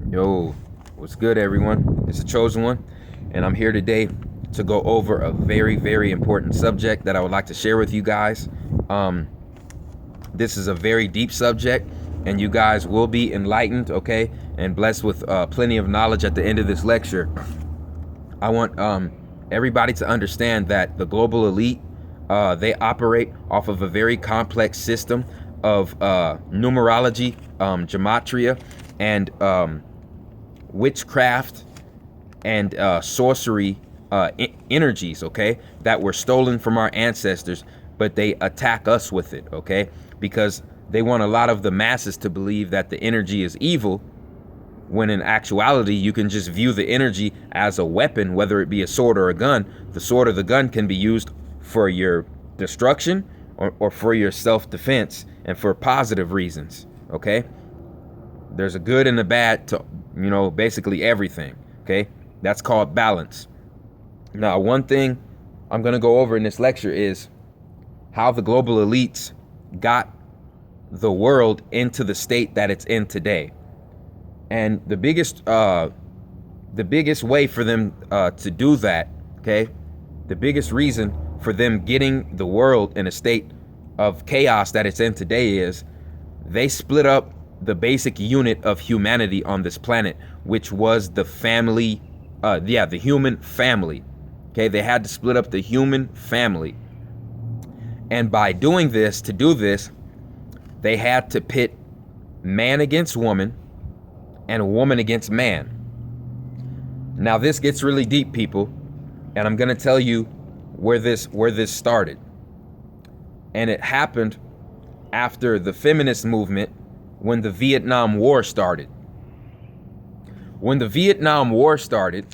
Yo, what's good, everyone? It's the Chosen One, and I'm here today to go over a very, very important subject that I would like to share with you guys. Um, this is a very deep subject, and you guys will be enlightened, okay, and blessed with plenty of knowledge at the end of this lecture. I want everybody to understand that the global elite, they operate off of a very complex system of numerology, gematria, and witchcraft and sorcery energies, okay, that were stolen from our ancestors, but they attack us with it, okay, because they want a lot of the masses to believe that the energy is evil, when in actuality you can just view the energy as a weapon, whether it be a sword or a gun. The sword or the gun can be used for your destruction or for your self-defense and for positive reasons, okay? There's a good and a bad to, basically everything, okay? That's called balance. Now, one thing I'm going to go over in this lecture is how the global elites got the world into the state that it's in today. And the biggest way for them to do that, okay, the biggest reason for them getting the world in a state of chaos that it's in today is they split up the basic unit of humanity on this planet, which was the family, the human family. Okay, they had to split up the human family. And by doing this, they had to pit man against woman and woman against man. Now this gets really deep, people, and I'm gonna tell you where this started. And it happened after the feminist movement, when the Vietnam War started. When the Vietnam War started,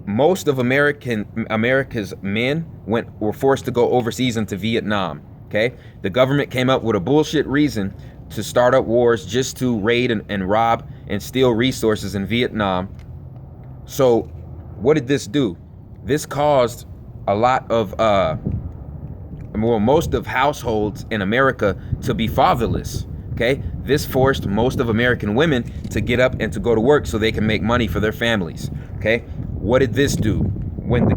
most of America's men were forced to go overseas into Vietnam. Okay, the government came up with a bullshit reason to start up wars just to raid and rob and steal resources in Vietnam. So what did this do? This caused a lot of most of households in America to be fatherless. Okay, this forced most of American women to get up and to go to work so they can make money for their families. Okay, what did this do? When the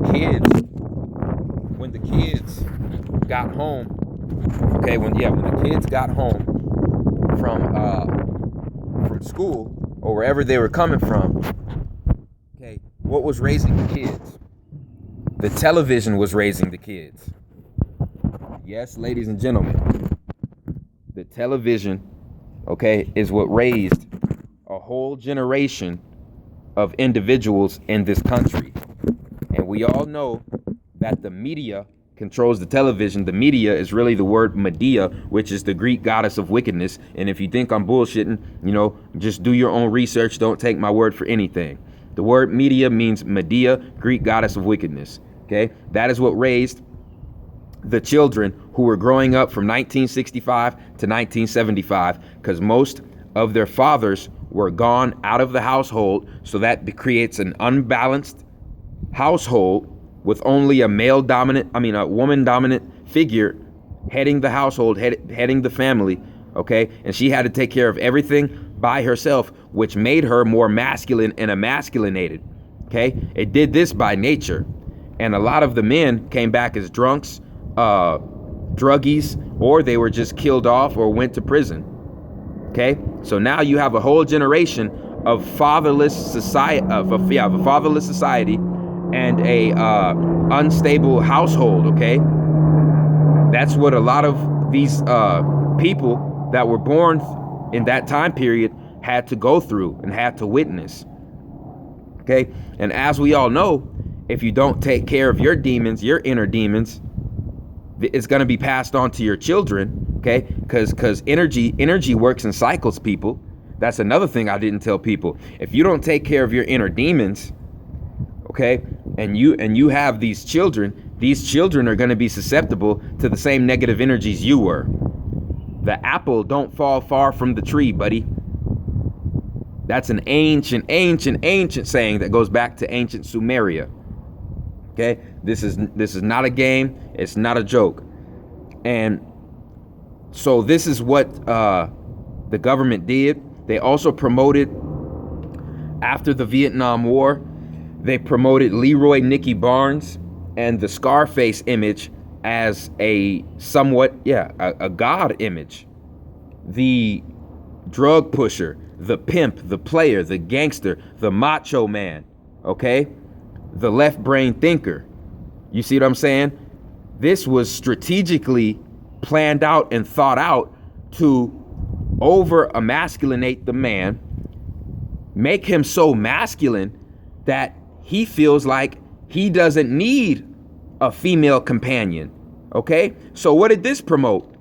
kids got home, okay, when the kids got home from school or wherever they were coming from, okay, what was raising the kids? The television was raising the kids. Yes, ladies and gentlemen, the television, okay, is what raised a whole generation of individuals in this country. And we all know that the media controls the television. The media is really the word Medea, which is the Greek goddess of wickedness. And if you think I'm bullshitting, just do your own research. Don't take my word for anything. The word media means Medea, Greek goddess of wickedness. Okay, that is what raised the children who were growing up from 1965 to 1975, because most of their fathers were gone out of the household. So that creates an unbalanced household with only a woman dominant figure heading the household, heading the family. Okay, and she had to take care of everything by herself, which made her more masculine and emasculated. Okay, it did this by nature. And a lot of the men came back as drunks, druggies, or they were just killed off or went to prison. Okay, so now you have a whole generation of fatherless society, a fatherless society, and a unstable household. Okay, that's what a lot of these people that were born in that time period had to go through and had to witness. Okay, and as we all know, if you don't take care of your demons, your inner demons, it's going to be passed on to your children. Okay, because energy works in cycles, people. That's another thing I didn't tell people. If you don't take care of your inner demons, okay, and you have these children are going to be susceptible to the same negative energies you were. The apple don't fall far from the tree, buddy. That's an ancient saying that goes back to ancient Sumeria. Okay, this is not a game. It's not a joke. And so this is what the government did. They also promoted, after the Vietnam War, they promoted Leroy Nicky Barnes and the Scarface image as a somewhat, a god image. The drug pusher, the pimp, the player, the gangster, the macho man, okay? The left brain thinker. You see what I'm saying? This was strategically planned out and thought out to over emasculinate the man, make him so masculine that he feels like he doesn't need a female companion. Okay? So what did this promote?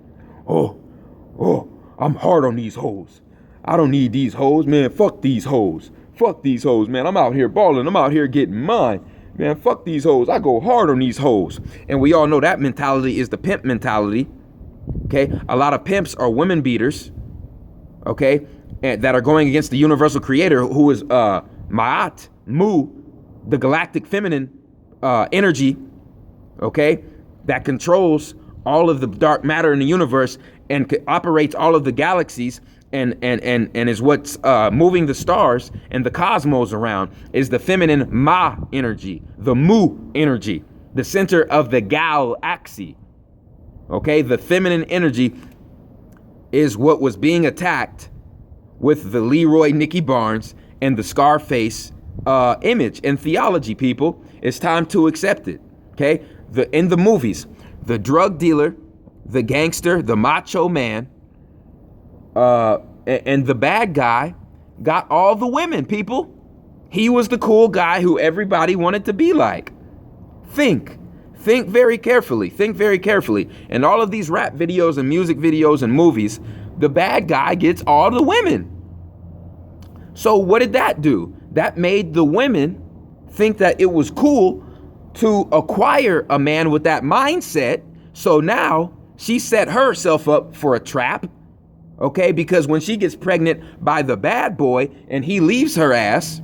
Oh, I'm hard on these hoes. I don't need these hoes, man. Fuck these hoes. Fuck these hoes, man. I'm out here balling. I'm out here getting mine. Man, fuck these hoes. I go hard on these hoes. And we all know that mentality is the pimp mentality. Okay? A lot of pimps are women beaters. Okay? And that are going against the universal creator, who is Ma'at, Mu, the galactic feminine energy, okay, that controls all of the dark matter in the universe and operates all of the galaxies and is what's moving the stars and the cosmos around, is the feminine Ma energy, the Mu energy, the center of the galaxy. Okay, the feminine energy is what was being attacked with the Leroy Nicky Barnes and the Scarface image and theology, people. It's time to accept it. Okay, in the movies, the drug dealer, the gangster, the macho man, and the bad guy got all the women, people. He was the cool guy who everybody wanted to be like. Think very carefully. Think very carefully. In all of these rap videos and music videos and movies, the bad guy gets all the women. So what did that do? That made the women think that it was cool to acquire a man with that mindset. So now she set herself up for a trap. Okay, because when she gets pregnant by the bad boy and he leaves her ass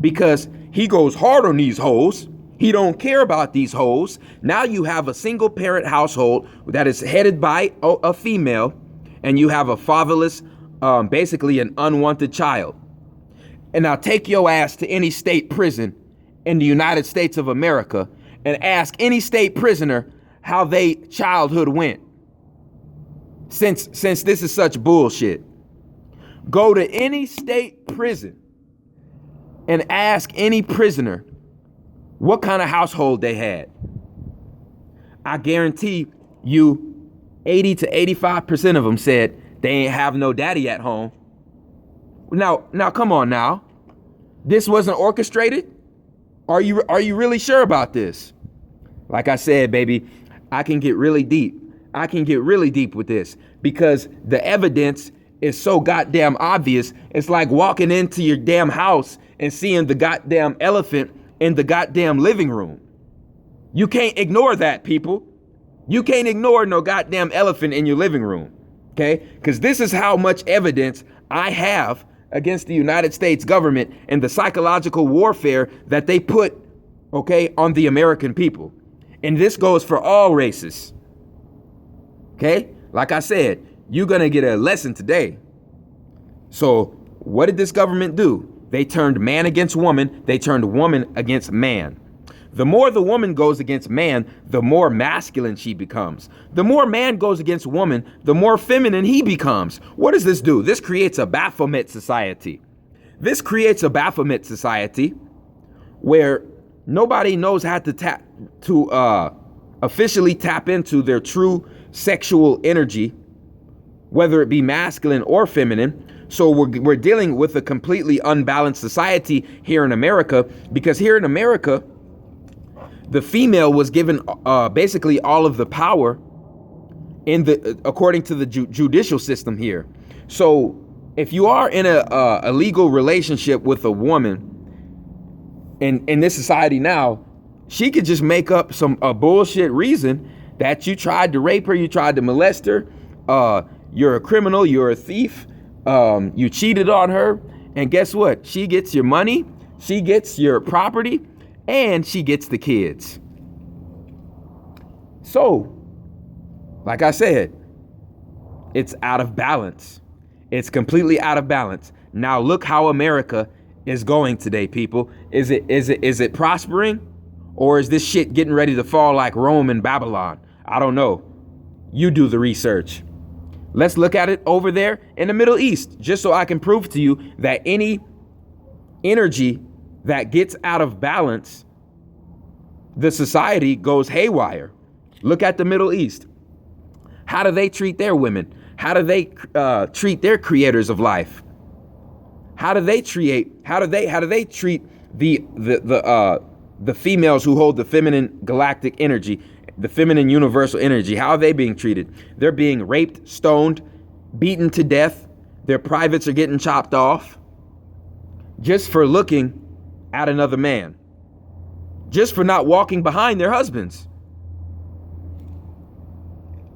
because he goes hard on these hoes, he don't care about these hoes. Now you have a single parent household that is headed by a female, and you have a fatherless, basically an unwanted child. And now take your ass to any state prison in the United States of America and ask any state prisoner how they childhood went. Since this is such bullshit, go to any state prison and ask any prisoner what kind of household they had. I guarantee you 80 to 85% of them said they ain't have no daddy at home. Now come on now. This wasn't orchestrated? Are you really sure about this? Like I said, baby, I can get really deep. I can get really deep with this because the evidence is so goddamn obvious. It's like walking into your damn house and seeing the goddamn elephant in the goddamn living room. You can't ignore that, people. You can't ignore no goddamn elephant in your living room, okay? Because this is how much evidence I have against the United States government and the psychological warfare that they put, okay, on the American people. And this goes for all races. Okay? Like I said, you're going to get a lesson today. So what did this government do? They turned man against woman. They turned woman against man. The more the woman goes against man, the more masculine she becomes. The more man goes against woman, the more feminine he becomes. What does this do? This creates a Baphomet society. This creates a Baphomet society where nobody knows how to officially tap into their true sexual energy, whether it be masculine or feminine. So we're dealing with a completely unbalanced society here in America, because here in America, the female was given basically all of the power according to the judicial system here. So if you are in a legal relationship with a woman in this society now, she could just make up a bullshit reason that you tried to rape her, you tried to molest her, you're a criminal, you're a thief, you cheated on her, and guess what? She gets your money, she gets your property, and she gets the kids. So, like I said, it's out of balance. It's completely out of balance. Now look how America is going today, people. Is it prospering, or is this shit getting ready to fall like Rome and Babylon? I don't know. You do the research. Let's look at it over there in the Middle East, just so I can prove to you that any energy that gets out of balance, the society goes haywire. Look at the Middle East. How do they treat their women? How do they treat their creators of life? How do they treat the females who hold the feminine galactic energy, the feminine universal energy? How are they being treated? They're being raped, stoned, beaten to death. Their privates are getting chopped off just for looking at another man, just for not walking behind their husbands.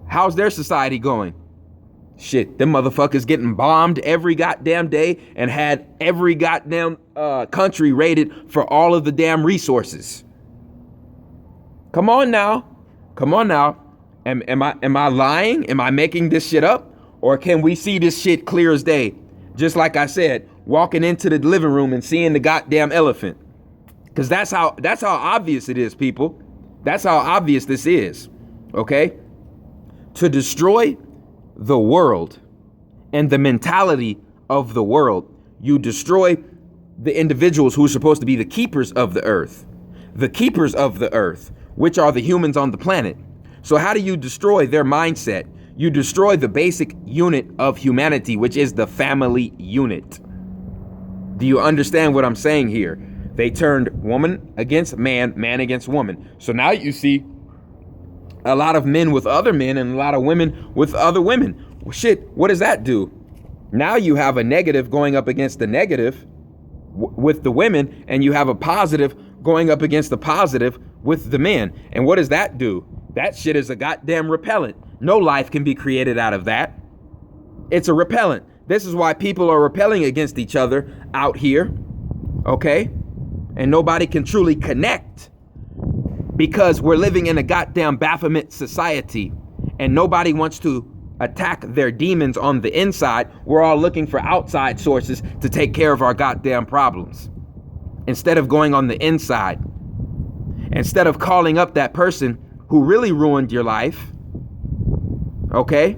How's their society going? Shit, them motherfuckers getting bombed every goddamn day and had every goddamn country raided for all of the damn resources. Come on now. Am I lying? Am I making this shit up? Or can we see this shit clear as day? Just like I said, walking into the living room and seeing the goddamn elephant. Because that's how obvious it is, people. That's how obvious this is. Okay? To destroy the world and the mentality of the world, you destroy the individuals who are supposed to be the keepers of the earth. The keepers of the earth, which are the humans on the planet. So how do you destroy their mindset? You destroy the basic unit of humanity, which is the family unit. Do you understand what I'm saying here? They turned woman against man, man against woman. So now you see a lot of men with other men and a lot of women with other women. Well, shit, what does that do? Now you have a negative going up against the negative with the women, and you have a positive going up against the positive with the men. And what does that do? That shit is a goddamn repellent. No life can be created out of that. It's a repellent. This is why people are repelling against each other out here. Okay? And nobody can truly connect, because we're living in a goddamn Baphomet society and nobody wants to attack their demons on the inside. We're all looking for outside sources to take care of our goddamn problems, instead of going on the inside, instead of calling up that person who really ruined your life, okay,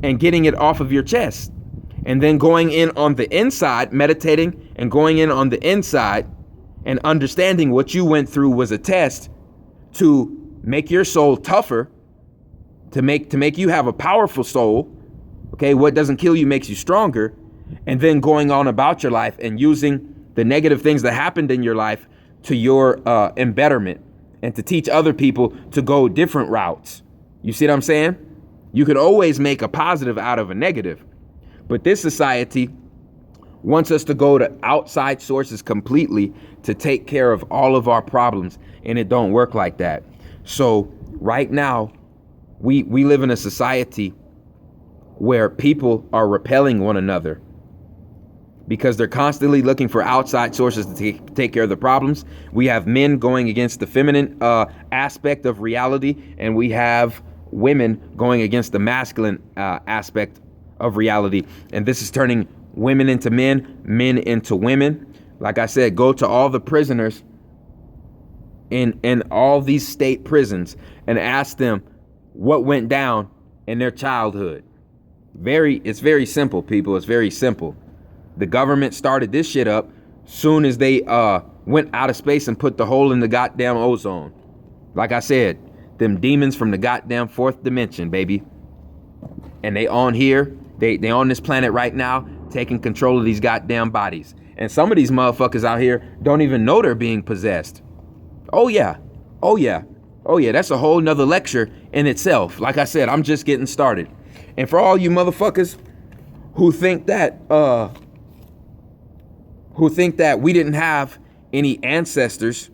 and getting it off of your chest, and then going in on the inside, meditating and going in on the inside and understanding what you went through was a test to make your soul tougher, to make you have a powerful soul. Okay, what doesn't kill you makes you stronger. And then going on about your life and using the negative things that happened in your life to your embetterment, and to teach other people to go different routes. You see what I'm saying? You can always make a positive out of a negative. But this society wants us to go to outside sources completely to take care of all of our problems, and it don't work like that. So right now, we live in a society where people are repelling one another because they're constantly looking for outside sources to take care of the problems. We have men going against the feminine aspect of reality, and we have women going against the masculine aspect of reality. And this is turning women into men, men into women. Like I said, go to all the prisoners in all these state prisons and ask them what went down in their childhood. It's very simple, people. It's very simple. The government started this shit up soon as they went out of space and put the hole in the goddamn ozone. Like I said, them demons from the goddamn fourth dimension, baby. And they on here, they on this planet right now, taking control of these goddamn bodies. And some of these motherfuckers out here don't even know they're being possessed. Oh yeah. That's a whole nother lecture in itself. Like I said, I'm just getting started. And for all you motherfuckers who think that we didn't have any ancestors,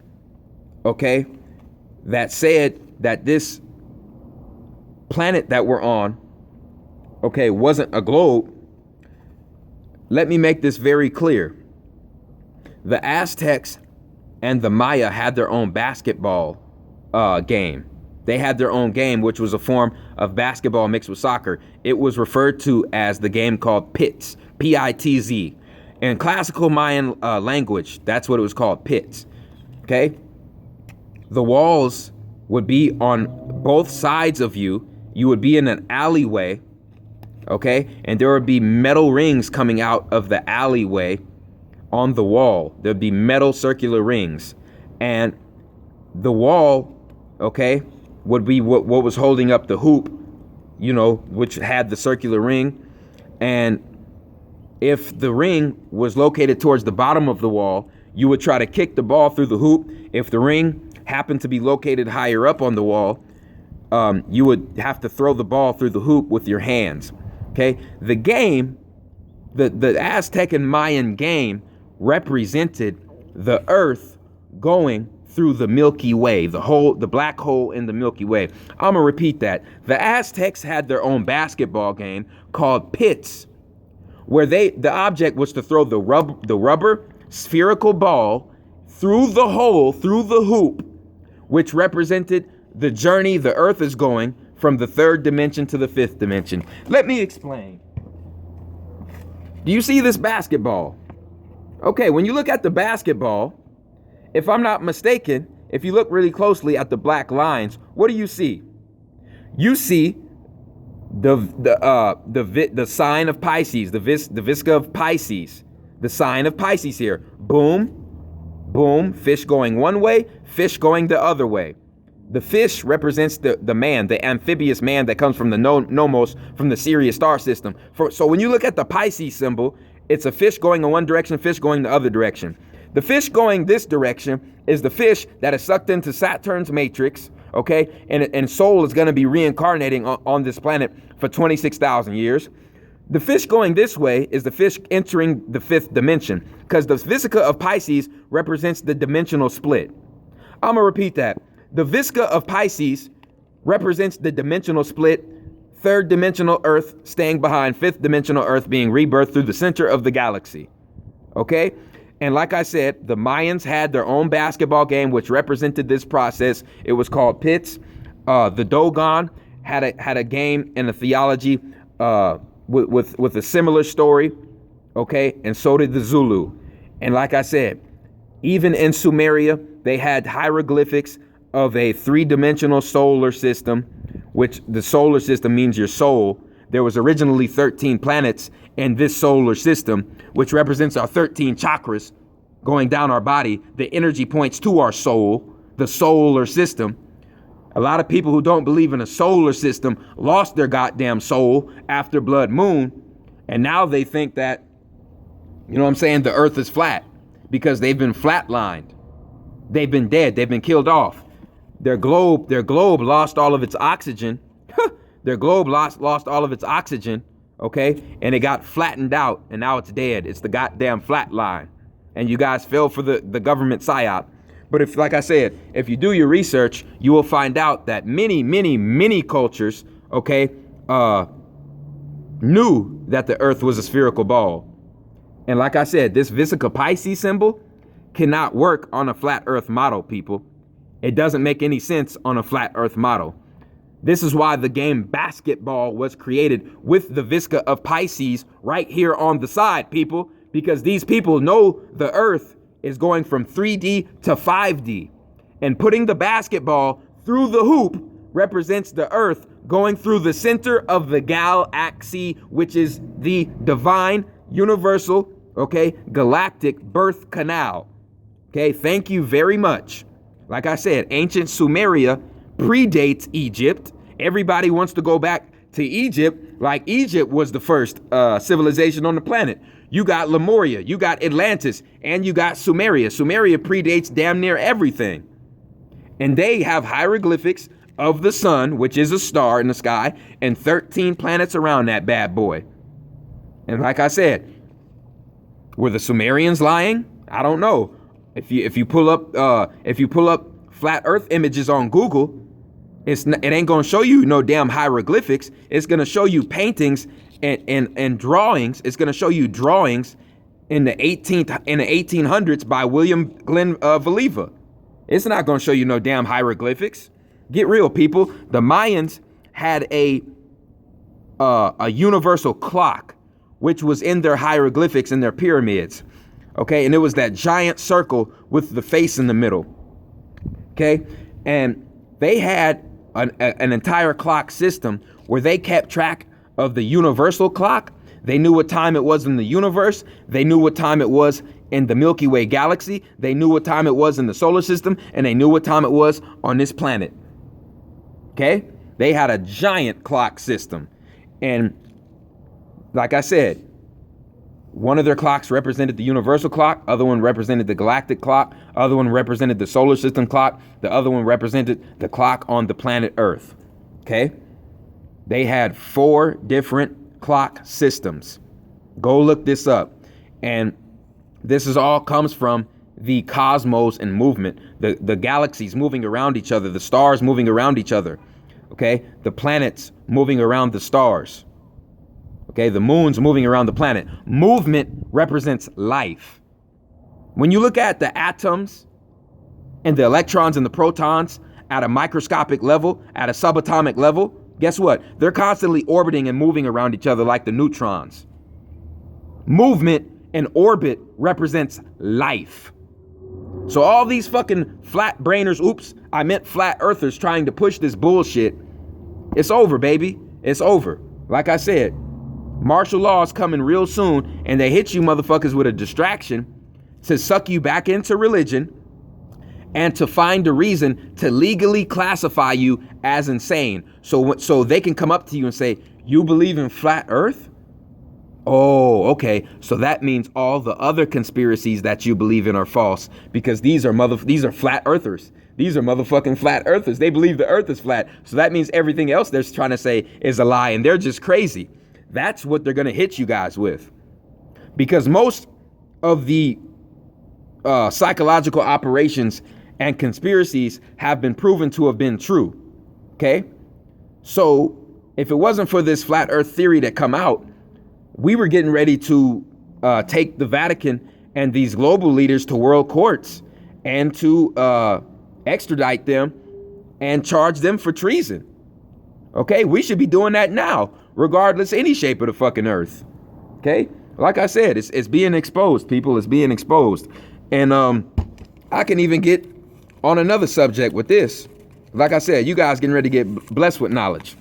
okay, that said that this planet that we're on, okay, wasn't a globe, let me make this very clear. The Aztecs and the Maya had their own basketball game. They had their own game, which was a form of basketball mixed with soccer. It was referred to as the game called Pitz, P-I-T-Z. In classical Mayan language, that's what it was called, Pitz. Okay? The walls would be on both sides of you. You would be in an alleyway, okay? And there would be metal rings coming out of the alleyway on the wall. There'd be metal circular rings. And the wall, okay, would be what was holding up the hoop, which had the circular ring. And if the ring was located towards the bottom of the wall, you would try to kick the ball through the hoop. If the ring happened to be located higher up on the wall, you would have to throw the ball through the hoop with your hands. Okay, the game, the Aztec and Mayan game represented the Earth going through the Milky Way, the black hole in the Milky Way. I'm gonna repeat that. The Aztecs had their own basketball game called Pitz, where the object was to throw the rubber spherical ball through the hole, through the hoop, which represented the journey the Earth is going from the third dimension to the fifth dimension. Let me explain. Do you see this basketball? Okay, when you look at the basketball, if I'm not mistaken, if you look really closely at the black lines, what do you see? You see the sign of Pisces, the visca of Pisces, the sign of Pisces here. Boom, boom, fish going one way, fish going the other way. The fish represents the man, the amphibious man that comes from the Nomos, from the Sirius star system. So when you look at the Pisces symbol, it's a fish going in one direction, fish going the other direction. The fish going this direction is the fish that is sucked into Saturn's matrix, okay? And soul is going to be reincarnating on this planet for 26,000 years. The fish going this way is the fish entering the fifth dimension, because the Vesica of Pisces represents the dimensional split. I'm going to repeat that. The Vesica of Pisces represents the dimensional split, third dimensional Earth staying behind, fifth dimensional Earth being rebirthed through the center of the galaxy, okay? And like I said, the Mayans had their own basketball game, which represented this process. It was called Pitz. The Dogon had a game and a theology with a similar story, okay? And so did the Zulu. And like I said, even in Sumeria, they had hieroglyphics of a three-dimensional solar system, which the solar system means your soul. There was originally 13 planets in this solar system, which represents our 13 chakras going down our body. The energy points to our soul, the solar system. A lot of people who don't believe in a solar system lost their goddamn soul after Blood Moon. And now they think that, the Earth is flat because they've been flatlined. They've been dead. They've been killed off. Their globe lost all of its oxygen. Their globe lost all of its oxygen, okay? And it got flattened out, and now it's dead. It's the goddamn flat line. And you guys fell for the government psyop. But if, like I said, if you do your research, you will find out that many cultures, okay, knew that the Earth was a spherical ball. And like I said, this Vesica Pisces symbol cannot work on a flat Earth model, people. It doesn't make any sense on a flat Earth model. This is why the game basketball was created with the Vesica of Pisces right here on the side, people, because these people know the Earth is going from 3D to 5D. And putting the basketball through the hoop represents the Earth going through the center of the galaxy, which is the divine, universal, okay, galactic birth canal. Okay, thank you very much. Like I said, ancient Sumeria predates Egypt. Everybody wants to go back to Egypt like Egypt was the first civilization on the planet. You got Lemuria, you got Atlantis, and you got Sumeria. Sumeria predates damn near everything. And they have hieroglyphics of the sun, which is a star in the sky, and 13 planets around that bad boy. And like I said, were the Sumerians lying? I don't know. If you pull up flat Earth images on Google, it ain't gonna show you no damn hieroglyphics. It's gonna show you paintings and drawings. It's gonna show you drawings in the 1800s by William Glenn Valiva. It's not gonna show you no damn hieroglyphics. Get real, people. The Mayans had a universal clock, which was in their hieroglyphics in their pyramids. Okay, and it was that giant circle with the face in the middle. Okay, and they had an entire clock system where they kept track of the universal clock. They knew what time it was in the universe. They knew what time it was in the Milky Way galaxy. They knew what time it was in the solar system, and they knew what time it was on this planet. Okay? They had a giant clock system. And like I said, one of their clocks represented the universal clock, other one represented the galactic clock, other one represented the solar system clock, the other one represented the clock on the planet Earth. Okay? They had 4 different clock systems. Go look this up. And this is all comes from the cosmos and movement, the galaxies moving around each other, the stars moving around each other. Okay? The planets moving around the stars. Okay? The moon's moving around the planet. Movement represents life. When you look at the atoms and the electrons and the protons at a microscopic level, at a subatomic level, guess what? They're constantly orbiting and moving around each other like the neutrons. Movement and orbit represents life. So all these fucking flat brainers, I meant flat earthers trying to push this bullshit. It's over, baby. It's over. Like I said, martial law is coming real soon, and they hit you motherfuckers with a distraction to suck you back into religion and to find a reason to legally classify you as insane. So they can come up to you and say, you believe in flat earth? Oh, okay. So that means all the other conspiracies that you believe in are false, because these are flat earthers. These are motherfucking flat earthers. They believe the earth is flat. So that means everything else they're trying to say is a lie, and they're just crazy. That's what they're going to hit you guys with. Because most of the psychological operations and conspiracies have been proven to have been true. Okay? So if it wasn't for this flat earth theory that come out, we were getting ready to take the Vatican and these global leaders to world courts and to extradite them and charge them for treason. Okay? We should be doing that now, regardless any shape of the fucking earth. Okay? Like I said, it's being exposed, people. It's being exposed. And I can even get on another subject with this. Like I said, you guys getting ready to get blessed with knowledge.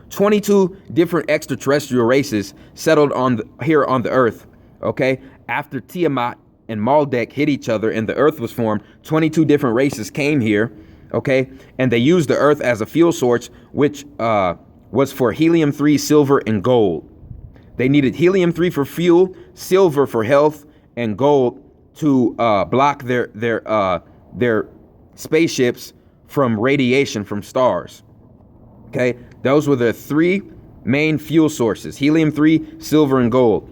22 different extraterrestrial races settled here on the earth. Okay? After Tiamat and Maldek hit each other and the earth was formed, 22 different races came here. Okay? And they used the earth as a fuel source, which was for helium-3, silver, and gold. They needed helium-3 for fuel, silver for health, and gold to block their spaceships from radiation from stars. Okay, those were the 3 main fuel sources: helium-3, silver, and gold.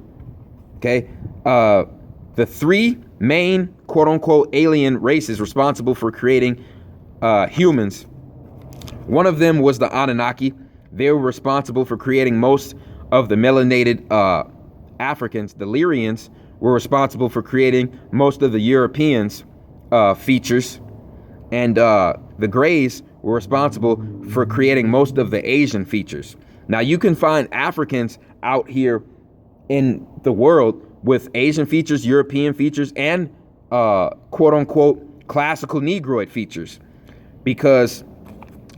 Okay, the 3 main quote-unquote alien races responsible for creating humans. One of them was the Anunnaki. They were responsible for creating most of the melanated Africans. The Lyrians were responsible for creating most of the Europeans' features. And the Greys were responsible for creating most of the Asian features. Now, you can find Africans out here in the world with Asian features, European features, and quote-unquote classical Negroid features. Because,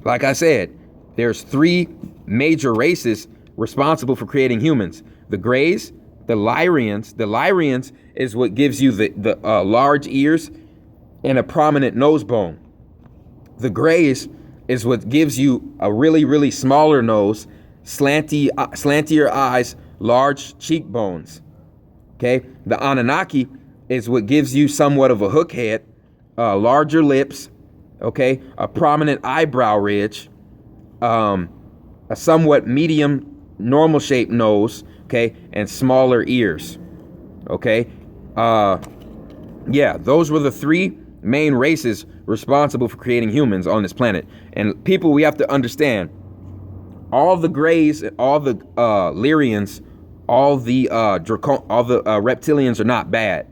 like I said, there's 3 major races responsible for creating humans. The Greys, the Lyrians. The Lyrians is what gives you the large ears and a prominent nose bone. The Greys is what gives you a really, really smaller nose, slantier eyes, large cheekbones. Okay? The Anunnaki is what gives you somewhat of a hook head, larger lips, okay, a prominent eyebrow ridge, a somewhat medium normal shaped nose, okay, and smaller ears. Okay? Yeah, those were the 3 main races responsible for creating humans on this planet. And people, we have to understand, all the Greys, all the Lyrians, all the reptilians are not bad.